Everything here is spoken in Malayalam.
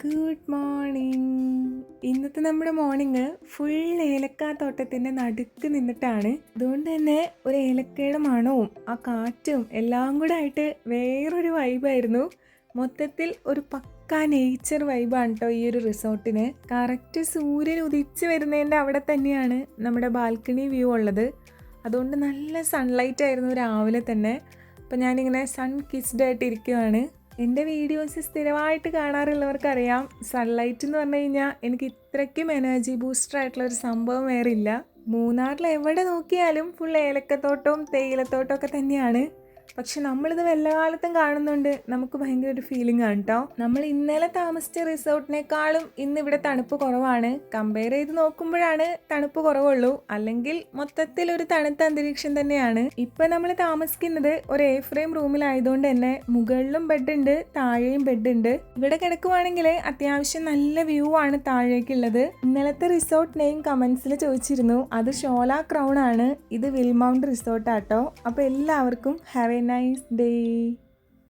Good morning. ഇന്നത്തെ നമ്മുടെ മോർണിംഗ് ഫുൾ ഏലക്കാത്തോട്ടത്തിൻ്റെ നടുക്ക് നിന്നിട്ടാണ്. അതുകൊണ്ട് തന്നെ ഒരു ഏലക്കയുടെ മണവും ആ കാറ്റും എല്ലാം കൂടെ ആയിട്ട് വേറൊരു വൈബായിരുന്നു. മൊത്തത്തിൽ ഒരു പക്കാ നേച്ചർ വൈബാണ് കേട്ടോ ഈ ഒരു റിസോർട്ടിന്. കറക്റ്റ് സൂര്യൻ ഉദിച്ച് വരുന്നതിൻ്റെ അവിടെ തന്നെയാണ് നമ്മുടെ ബാൽക്കണി വ്യൂ ഉള്ളത്. അതുകൊണ്ട് നല്ല സൺലൈറ്റ് ആയിരുന്നു രാവിലെ തന്നെ. അപ്പോൾ ഞാനിങ്ങനെ സൺ കിസ്ഡ് ആയിട്ട് ഇരിക്കുവാണ്. എൻ്റെ വീഡിയോസ് സ്ഥിരമായിട്ട് കാണാറുള്ളവർക്കറിയാം, സൺലൈറ്റ് എന്ന് പറഞ്ഞു കഴിഞ്ഞാൽ എനിക്ക് ഇത്രയ്ക്കും എനർജി ബൂസ്റ്റർ ആയിട്ടുള്ളൊരു സംഭവം വേറെ ഇല്ല. മൂന്നാറിൽ എവിടെ നോക്കിയാലും ഫുൾ ഏലക്കത്തോട്ടവും തേയിലത്തോട്ടവും ഒക്കെ തന്നെയാണ്. പക്ഷെ നമ്മളിത് വല്ല കാലത്തും കാണുന്നുണ്ട്, നമുക്ക് ഭയങ്കര ഒരു ഫീലിംഗ് ആണ് കേട്ടോ. നമ്മൾ ഇന്നലെ താമസിച്ച റിസോർട്ടിനേക്കാളും ഇന്നിവിടെ തണുപ്പ് കുറവാണ്. കമ്പയർ ചെയ്ത് നോക്കുമ്പോഴാണ് തണുപ്പ് കുറവുള്ളൂ, അല്ലെങ്കിൽ മൊത്തത്തിൽ ഒരു തണുത്ത അന്തരീക്ഷം തന്നെയാണ്. ഇപ്പം നമ്മൾ താമസിക്കുന്നത് ഒരു എ ഫ്രെയിം റൂമിലായതുകൊണ്ട് തന്നെ മുകളിലും ബെഡ് ഉണ്ട്, താഴെയും ബെഡ് ഉണ്ട്. ഇവിടെ കിടക്കുവാണെങ്കിൽ അത്യാവശ്യം നല്ല വ്യൂ ആണ് താഴേക്കുള്ളത്. ഇന്നലത്തെ റിസോർട്ട് നെയിം കമന്റ്സിൽ ചോദിച്ചിരുന്നു, അത് ഷോല ക്രൗൺ ആണ്. ഇത് വിൽമൗണ്ട് റിസോർട്ടാട്ടോ. അപ്പോൾ എല്ലാവർക്കും ഹാവ് എ നൈസ് ഡേ.